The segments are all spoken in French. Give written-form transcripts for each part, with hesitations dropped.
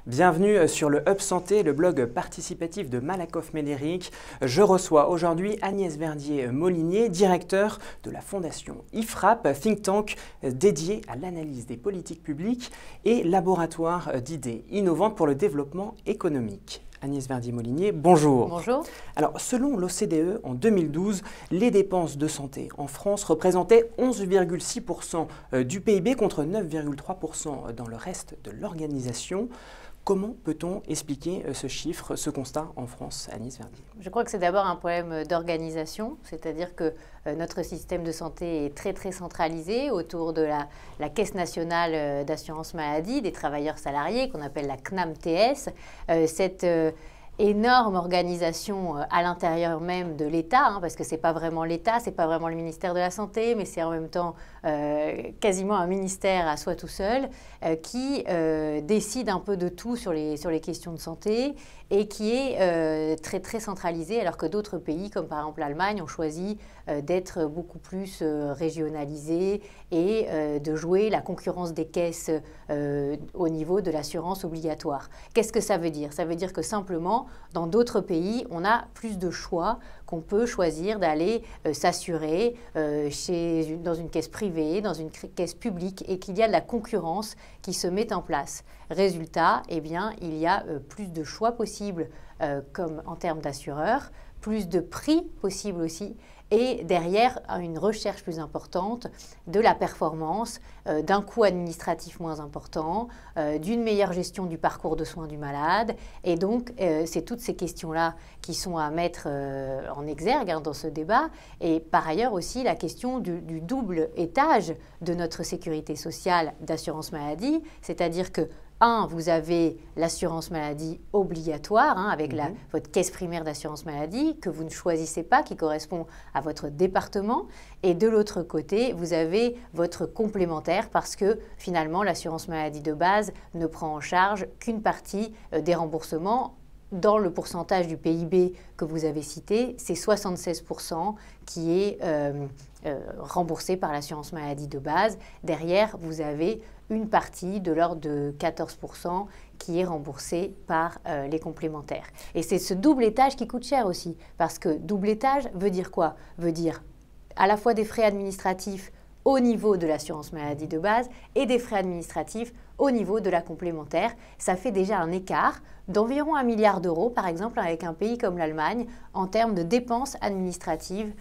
Bienvenue sur le Hub Santé, le blog participatif de Malakoff Médéric. Je reçois aujourd'hui Agnès Verdier-Molinier, directeur de la fondation IFRAP, think tank dédié à l'analyse des politiques publiques et laboratoire d'idées innovantes pour le développement économique. Agnès Verdier-Molinier, bonjour. Bonjour. Alors, selon l'OCDE, en 2012, les dépenses de santé en France représentaient 11,6% du PIB contre 9,3% dans le reste de l'organisation. Comment peut-on expliquer ce chiffre, ce constat en France, Agnès Verdier? Je crois que c'est d'abord un problème d'organisation, c'est-à-dire que notre système de santé est très centralisé autour de la Caisse nationale d'assurance maladie des travailleurs salariés, qu'on appelle la CNAM-TS. Cette énorme organisation à l'intérieur même de l'État, parce que ce n'est pas vraiment l'État, ce n'est pas vraiment le ministère de la Santé, mais c'est en même temps quasiment un ministère à soi tout seul, qui décide un peu de tout sur les questions de santé et qui est très centralisé, alors que d'autres pays, comme par exemple l'Allemagne, ont choisi d'être beaucoup plus régionalisés et de jouer la concurrence des caisses au niveau de l'assurance obligatoire. Qu'est-ce que ça veut dire? Ça veut dire que simplement, dans d'autres pays, on a plus de choix, qu'on peut choisir d'aller s'assurer dans une caisse privée, dans une caisse publique, et qu'il y a de la concurrence qui se met en place. Résultat, eh bien, il y a plus de choix possibles comme en termes d'assureurs, plus de prix possibles aussi, et derrière une recherche plus importante de la performance, d'un coût administratif moins important, d'une meilleure gestion du parcours de soins du malade. Et donc, c'est toutes ces questions-là qui sont à mettre en exergue dans ce débat. Et par ailleurs aussi la question du double étage de notre sécurité sociale d'assurance maladie, c'est-à-dire que vous avez l'assurance maladie obligatoire avec votre caisse primaire d'assurance maladie que vous ne choisissez pas, qui correspond à votre département. Et de l'autre côté, vous avez votre complémentaire parce que finalement, l'assurance maladie de base ne prend en charge qu'une partie des remboursements. Dans le pourcentage du PIB que vous avez cité, c'est 76% qui est remboursé par l'assurance maladie de base. Derrière, vous avez une partie de l'ordre de 14% qui est remboursée par les complémentaires. Et c'est ce double étage qui coûte cher aussi, parce que double étage veut dire quoi? Veut dire à la fois des frais administratifs au niveau de l'assurance maladie de base et des frais administratifs au niveau de la complémentaire. Ça fait déjà un écart d'environ 1 milliard d'euros, par exemple, avec un pays comme l'Allemagne, en termes de dépenses administratives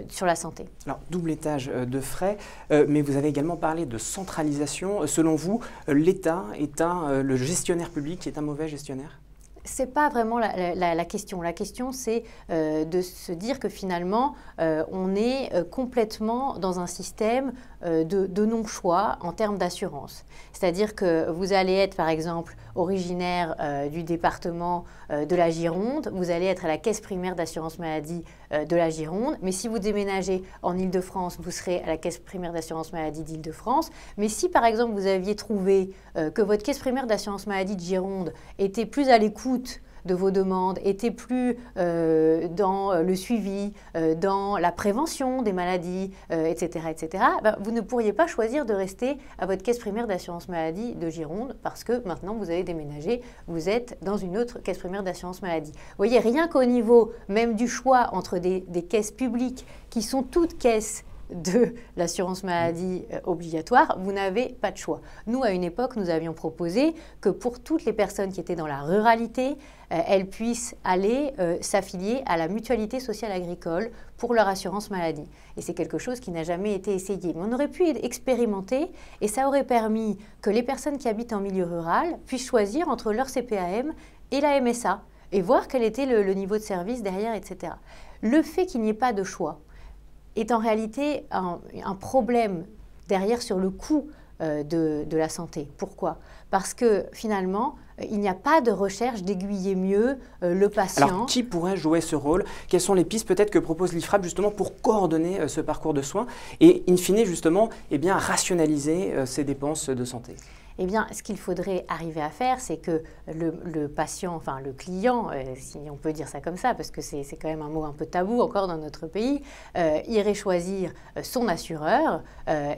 sur la santé. Alors, double étage de frais, mais vous avez également parlé de centralisation. Selon vous, l'État est le gestionnaire public est un mauvais gestionnaire? Ce n'est pas vraiment la question. La question, c'est de se dire que finalement, on est complètement dans un système de non-choix en termes d'assurance. C'est-à-dire que vous allez être, par exemple, originaire du département de la Gironde, vous allez être à la caisse primaire d'assurance maladie de la Gironde, mais si vous déménagez en Île-de-France, vous serez à la caisse primaire d'assurance maladie d'Île-de-France. Mais si, par exemple, vous aviez trouvé que votre caisse primaire d'assurance maladie de Gironde était plus à l'écoute de vos demandes, était plus dans le suivi, dans la prévention des maladies, etc., vous ne pourriez pas choisir de rester à votre caisse primaire d'assurance maladie de Gironde parce que maintenant vous avez déménagé, vous êtes dans une autre caisse primaire d'assurance maladie. Vous voyez, rien qu'au niveau même du choix entre des caisses publiques qui sont toutes caisses de l'assurance maladie obligatoire, vous n'avez pas de choix. Nous, à une époque, nous avions proposé que pour toutes les personnes qui étaient dans la ruralité, elles puissent aller s'affilier à la mutualité sociale agricole pour leur assurance maladie. Et c'est quelque chose qui n'a jamais été essayé. Mais on aurait pu expérimenter et ça aurait permis que les personnes qui habitent en milieu rural puissent choisir entre leur CPAM et la MSA et voir quel était le niveau de service derrière, etc. Le fait qu'il n'y ait pas de choix est en réalité un problème derrière sur le coût de la santé. Pourquoi? Parce que finalement, il n'y a pas de recherche d'aiguiller mieux le patient. Alors, qui pourrait jouer ce rôle? Quelles sont les pistes peut-être que propose l'IFRAP justement pour coordonner ce parcours de soins et, in fine, justement, rationaliser ces dépenses de santé? Eh bien, ce qu'il faudrait arriver à faire, c'est que le patient, enfin le client, si on peut dire ça comme ça, parce que c'est quand même un mot un peu tabou encore dans notre pays, irait choisir son assureur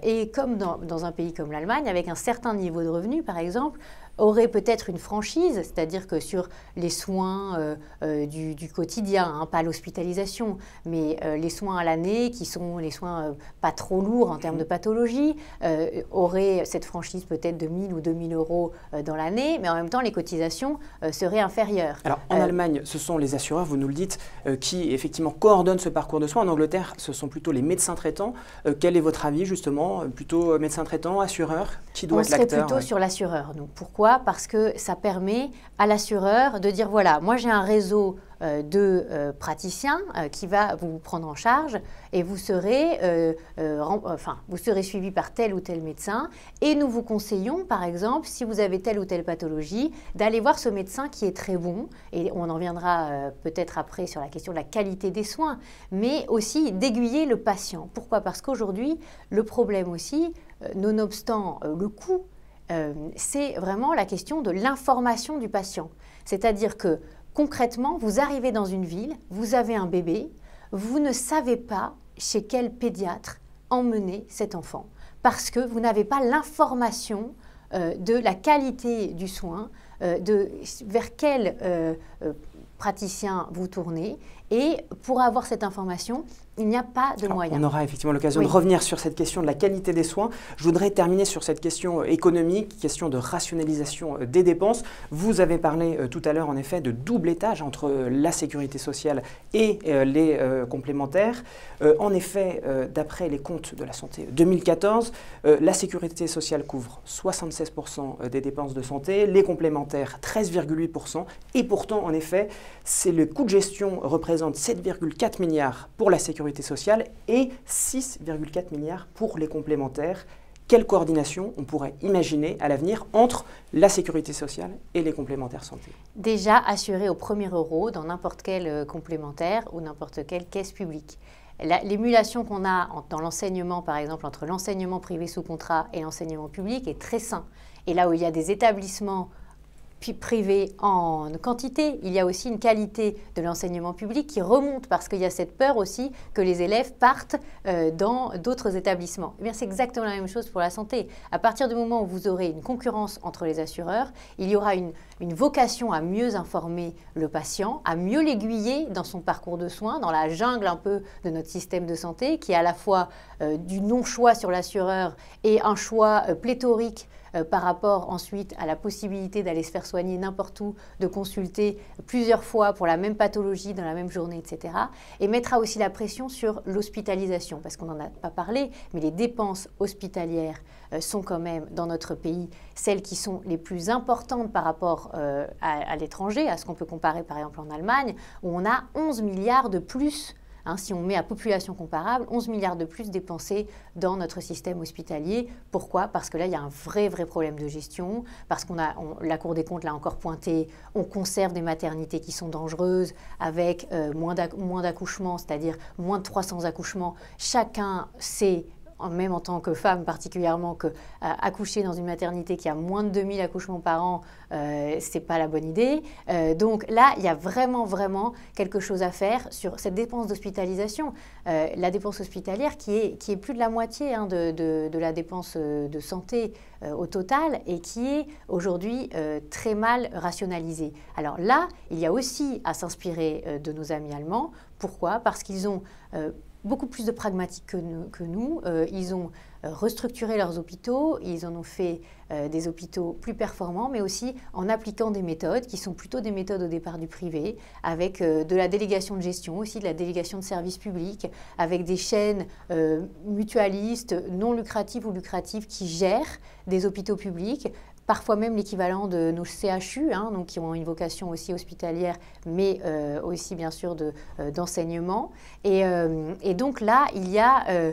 et comme dans un pays comme l'Allemagne, avec un certain niveau de revenu, par exemple, auraient peut-être une franchise, c'est-à-dire que sur les soins du quotidien, hein, pas l'hospitalisation, mais les soins à l'année, qui sont les soins pas trop lourds en termes de pathologie, auraient cette franchise peut-être de 1 000 ou 2 000 euros dans l'année, mais en même temps, les cotisations seraient inférieures. Alors, en Allemagne, ce sont les assureurs, vous nous le dites, qui effectivement coordonnent ce parcours de soins. En Angleterre, ce sont plutôt les médecins traitants. Quel est votre avis, justement? Plutôt médecin traitant, assureur? Qui doit être l'acteur? On serait plutôt sur l'assureur. Donc, pourquoi? Parce que ça permet à l'assureur de dire, voilà, moi j'ai un réseau de praticiens qui va vous prendre en charge et vous serez suivi par tel ou tel médecin et nous vous conseillons, par exemple, si vous avez telle ou telle pathologie, d'aller voir ce médecin qui est très bon, et on en viendra peut-être après sur la question de la qualité des soins, mais aussi d'aiguiller le patient. Pourquoi? Parce qu'aujourd'hui, le problème aussi, nonobstant le coût, c'est vraiment la question de l'information du patient. C'est-à-dire que concrètement, vous arrivez dans une ville, vous avez un bébé, vous ne savez pas chez quel pédiatre emmener cet enfant parce que vous n'avez pas l'information de la qualité du soin, vers quel praticien vous tournez. Et pour avoir cette information, il n'y a pas de moyens. On aura effectivement l'occasion de revenir sur cette question de la qualité des soins. Je voudrais terminer sur cette question économique, question de rationalisation des dépenses. Vous avez parlé tout à l'heure en effet de double étage entre la sécurité sociale et les complémentaires. En effet, d'après les comptes de la santé 2014, la sécurité sociale couvre 76% des dépenses de santé, les complémentaires 13,8%. Et pourtant, en effet, le coût de gestion représente 7,4 milliards pour la sécurité sociale et 6,4 milliards pour les complémentaires. Quelle coordination on pourrait imaginer à l'avenir entre la sécurité sociale et les complémentaires santé? Déjà assuré au premier euro dans n'importe quel complémentaire ou n'importe quelle caisse publique. L'émulation qu'on a dans l'enseignement, par exemple, entre l'enseignement privé sous contrat et l'enseignement public est très sain. Et là où il y a des établissements privé en quantité, il y a aussi une qualité de l'enseignement public qui remonte parce qu'il y a cette peur aussi que les élèves partent dans d'autres établissements. Eh bien, c'est exactement la même chose pour la santé. À partir du moment où vous aurez une concurrence entre les assureurs, il y aura une vocation à mieux informer le patient, à mieux l'aiguiller dans son parcours de soins, dans la jungle un peu de notre système de santé qui est à la fois du non-choix sur l'assureur et un choix pléthorique par rapport ensuite à la possibilité d'aller se faire soigner n'importe où, de consulter plusieurs fois pour la même pathologie dans la même journée, etc. Et mettra aussi la pression sur l'hospitalisation, parce qu'on n'en a pas parlé, mais les dépenses hospitalières sont quand même dans notre pays celles qui sont les plus importantes par rapport à l'étranger, à ce qu'on peut comparer par exemple en Allemagne, où on a 11 milliards de plus. Si on met à population comparable, 11 milliards de plus dépensés dans notre système hospitalier. Pourquoi? Parce que là, il y a un vrai problème de gestion, parce que la Cour des comptes l'a encore pointé, on conserve des maternités qui sont dangereuses, avec moins d'accouchements, c'est-à-dire moins de 300 accouchements. Chacun sait, même en tant que femme particulièrement, que accoucher dans une maternité qui a moins de 2000 accouchements par an, c'est pas la bonne idée. Donc là, il y a vraiment quelque chose à faire sur cette dépense d'hospitalisation. La dépense hospitalière qui est plus de la moitié de la dépense de santé au total et qui est aujourd'hui très mal rationalisée. Alors là, il y a aussi à s'inspirer de nos amis allemands. Pourquoi? Parce qu'ils ont beaucoup plus de pragmatique que nous. Ils ont restructuré leurs hôpitaux, ils en ont fait des hôpitaux plus performants, mais aussi en appliquant des méthodes qui sont plutôt des méthodes au départ du privé, avec de la délégation de gestion, aussi de la délégation de services publics, avec des chaînes mutualistes, non lucratives ou lucratives qui gèrent des hôpitaux publics, parfois même l'équivalent de nos CHU, donc qui ont une vocation aussi hospitalière, mais aussi bien sûr d'enseignement. Et donc là, il y a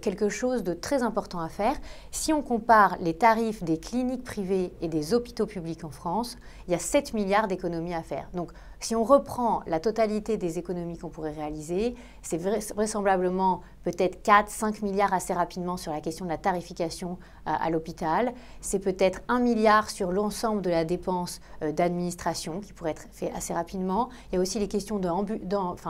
quelque chose de très important à faire. Si on compare les tarifs des cliniques privées et des hôpitaux publics en France, il y a 7 milliards d'économies à faire. Donc, si on reprend la totalité des économies qu'on pourrait réaliser, c'est vraisemblablement peut-être 4-5 milliards assez rapidement sur la question de la tarification à l'hôpital. C'est peut-être 1 milliard sur l'ensemble de la dépense d'administration qui pourrait être fait assez rapidement. Il y a aussi les questions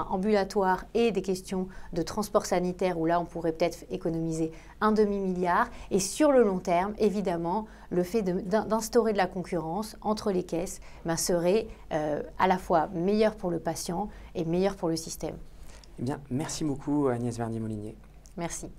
ambulatoires et des questions de transport sanitaire où là, on pourrait peut-être économiser un demi-milliard. Et sur le long terme, évidemment, le fait d'instaurer de la concurrence entre les caisses serait à la fois meilleur pour le patient et meilleur pour le système. Eh bien, merci beaucoup Agnès Verdier-Molinier. Merci.